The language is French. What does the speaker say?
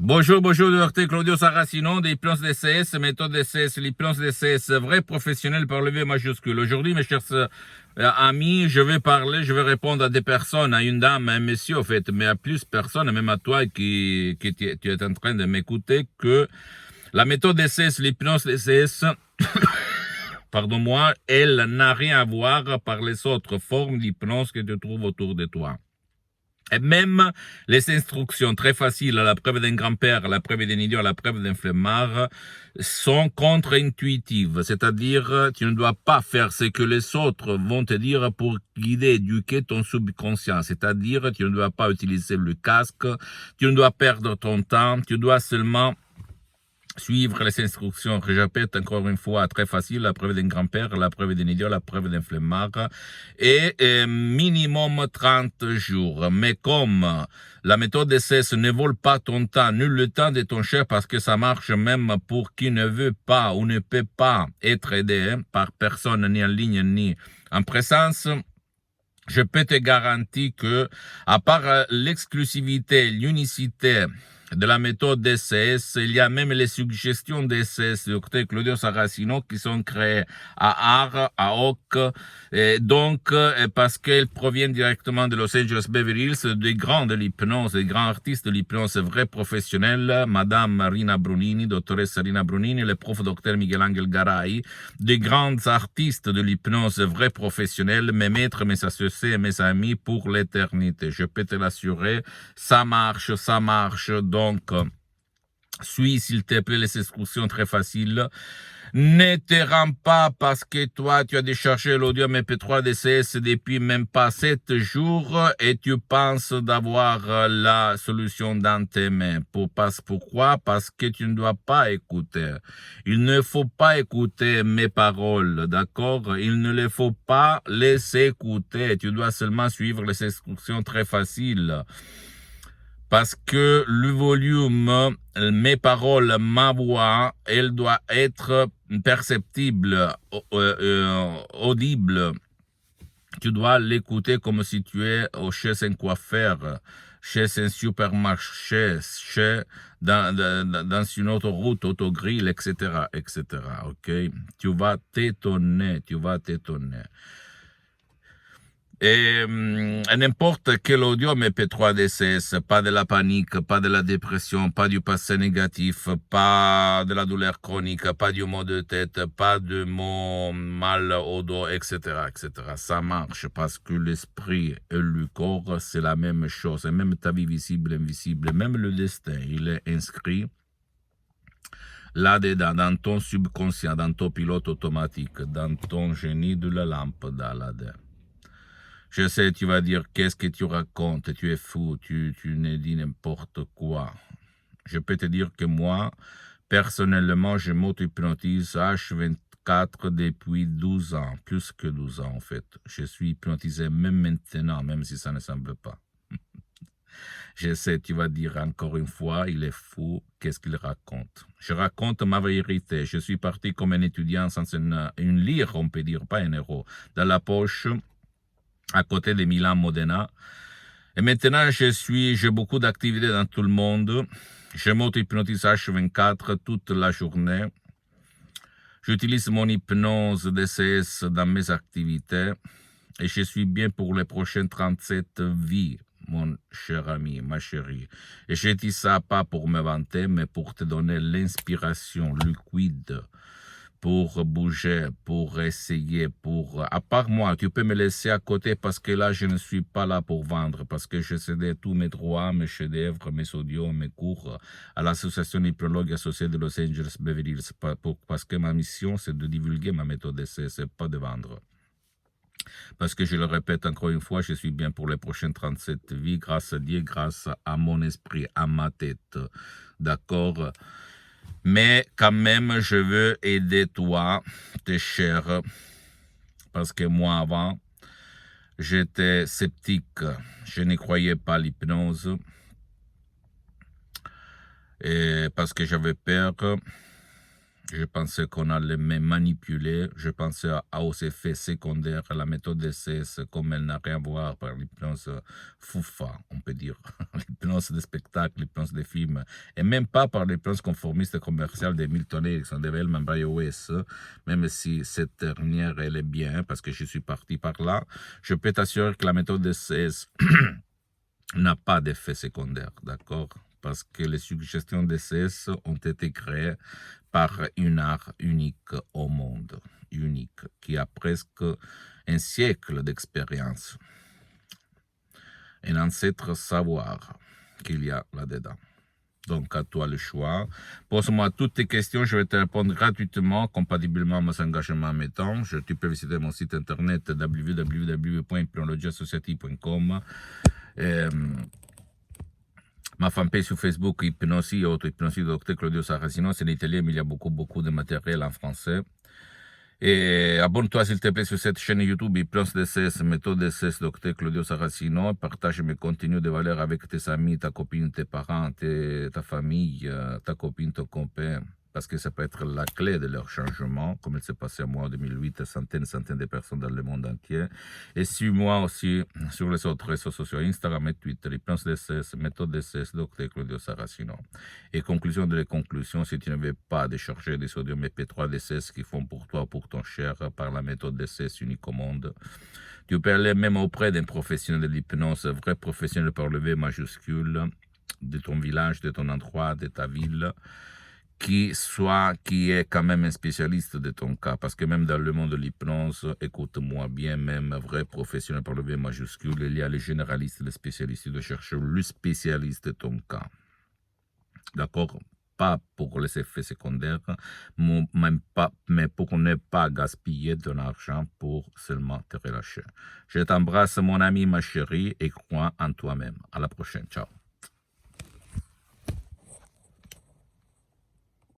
Bonjour, bonjour, docteur Claudio Saracino de l'hypnose DCS, méthode DCS, l'hypnose DCS, vrai professionnel par le V majuscule. Aujourd'hui, mes chers amis, je vais répondre à des personnes, à une dame, à un monsieur, en fait, mais à plus personnes, même à toi qui tu es en train de m'écouter, que la méthode DCS, l'hypnose DCS, pardon-moi, elle n'a rien à voir par les autres formes d'hypnose que tu trouves autour de toi. Et même les instructions très faciles, à la preuve d'un grand-père, à la preuve d'un idiot, à la preuve d'un flemmard, sont contre-intuitives. C'est-à-dire, tu ne dois pas faire ce que les autres vont te dire pour guider, éduquer ton subconscient. C'est-à-dire, tu ne dois pas utiliser le casque, tu ne dois perdre ton temps, tu dois seulement suivre les instructions, que je répète encore une fois, très facile, la preuve d'un grand-père, la preuve d'un idiot, la preuve d'un flemmard, et minimum 30 jours. Mais comme la méthode DCS ne vole pas ton temps, nul le temps de ton cher, parce que ça marche même pour qui ne veut pas ou ne peut pas être aidé par personne, ni en ligne, ni en présence, je peux te garantir que, à part l'exclusivité, l'unicité de la méthode DCS, il y a même les suggestions DCS de Dr Claudio Saracino qui sont créées à Arles, à Oak, et donc parce qu'elles proviennent directement de Los Angeles Beverly Hills, des grands de l'hypnose, des grands artistes de l'hypnose, vrais professionnels, Madame Rina Brunini, doctoresse Rina Brunini, le prof Dr Miguel Angel Garay, des grands artistes de l'hypnose, vrais professionnels, mes maîtres, mes associés et mes amis pour l'éternité. Je peux te l'assurer, ça marche, donc, suis s'il te plaît les instructions très faciles. Ne te rends pas parce que toi, tu as déchargé l'audio MP3 DCS depuis même pas 7 jours et tu penses d'avoir la solution dans tes mains. Pourquoi? Parce que tu ne dois pas écouter. Il ne faut pas écouter mes paroles, d'accord? Il ne les faut pas les écouter. Tu dois seulement suivre les instructions très faciles. Parce que le volume, mes paroles, ma voix, elle doit être perceptible, audible. Tu dois l'écouter comme si tu es chez un coiffeur, chez un supermarché, dans une autoroute, autogrill, etc., etc., ok? Tu vas t'étonner. Et n'importe quel audio MP3 DCS, pas de la panique, pas de la dépression, pas du passé négatif, pas de la douleur chronique, pas du maux de tête, pas de maux mal au dos, etc., etc. Ça marche parce que l'esprit et le corps, c'est la même chose. Et même ta vie visible, invisible, même le destin, il est inscrit là-dedans, dans ton subconscient, dans ton pilote automatique, dans ton génie de la lampe d'Aladin. Je sais, tu vas dire, qu'est-ce que tu racontes? Tu es fou, tu ne dis n'importe quoi. Je peux te dire que moi, personnellement, je m'auto-hypnotise H24 depuis 12 ans, plus que 12 ans en fait. Je suis hypnotisé même maintenant, même si ça ne semble pas. Je sais, tu vas dire encore une fois, il est fou, qu'est-ce qu'il raconte? Je raconte ma vérité. Je suis parti comme un étudiant sans une lire, on peut dire, pas un euro, dans la poche, à côté de Milan Modena. Et maintenant, j'ai beaucoup d'activités dans tout le monde. Je m'auto-hypnotise H24 toute la journée. J'utilise mon hypnose DCS dans mes activités. Et je suis bien pour les prochaines 37 vies, mon cher ami, ma chérie. Et je dis ça pas pour me vanter, mais pour te donner l'inspiration liquide pour bouger, pour essayer, à part moi, tu peux me laisser à côté parce que là, je ne suis pas là pour vendre, parce que je cédais tous mes droits, mes chefs-d'œuvre, mes audios, mes cours à l'association hypnologue associée de Los Angeles Beverly Hills, parce que ma mission, c'est de divulguer ma méthode d'essai, c'est pas de vendre. Parce que je le répète encore une fois, je suis bien pour les prochaines 37 vies, grâce à Dieu, grâce à mon esprit, à ma tête. D'accord? Mais quand même, je veux aider toi, tes chers, parce que moi avant, j'étais sceptique, je ne croyais pas à l'hypnose, et parce que j'avais peur, Je pensais qu'on allait me manipuler. Je pensais aux effets secondaires. La méthode DCS, comme elle n'a rien à voir par l'hypnose foufa, on peut dire. L'hypnose des spectacles, l'hypnose des films. Et même pas par l'hypnose conformiste commerciale de Milton Erickson, de Velman BioOS. Même si cette dernière, elle est bien, parce que je suis parti par là. Je peux t'assurer que la méthode DCS n'a pas d'effet secondaire, d'accord? Parce que les suggestions DCS ont été créées par un art unique au monde, unique, qui a presque un siècle d'expérience, un ancêtre savoir qu'il y a là-dedans. Donc, à toi le choix. Pose-moi toutes tes questions, je vais te répondre gratuitement, compatiblement à mes engagements mettants. Tu peux visiter mon site internet www.hypnologiassociative.com. Ma fanpage sur Facebook, Hypnosie, auto-hypnosie, Dr Claudio Saracino, c'est en italien, mais il y a beaucoup de matériel en français. Et abonne-toi s'il te plaît sur cette chaîne YouTube Hypnose DCS, méthode DCS, Dr Claudio Saracino. Partage mes contenus de valeur avec tes amis, ta copine, tes parents, ta famille, ta copine, ton copain. Parce que ça peut être la clé de leur changement, comme il s'est passé à moi en 2008, centaines de personnes dans le monde entier. Et suis-moi aussi sur les autres réseaux sociaux, Instagram et Twitter, Hypnose DCS, méthode DCS, Dr Claudio Saracino. Et conclusion de la conclusion, si tu ne veux pas décharger des sodium MP3 DCS qui font pour toi, pour ton cher, par la méthode DCS unique au monde, tu peux aller même auprès d'un professionnel de l'hypnose, vrai professionnel par le V majuscule, de ton village, de ton endroit, de ta ville, qui est quand même un spécialiste de ton cas, parce que même dans le monde de l'hypnose, écoute-moi bien, même vrai professionnel par le V majuscule, il y a les généralistes, les spécialistes, de chercher le spécialiste de ton cas. D'accord? Pas pour les effets secondaires, mais pour ne pas gaspiller ton argent pour seulement te relâcher. Je t'embrasse, mon ami, ma chérie, et crois en toi-même. À la prochaine. Ciao.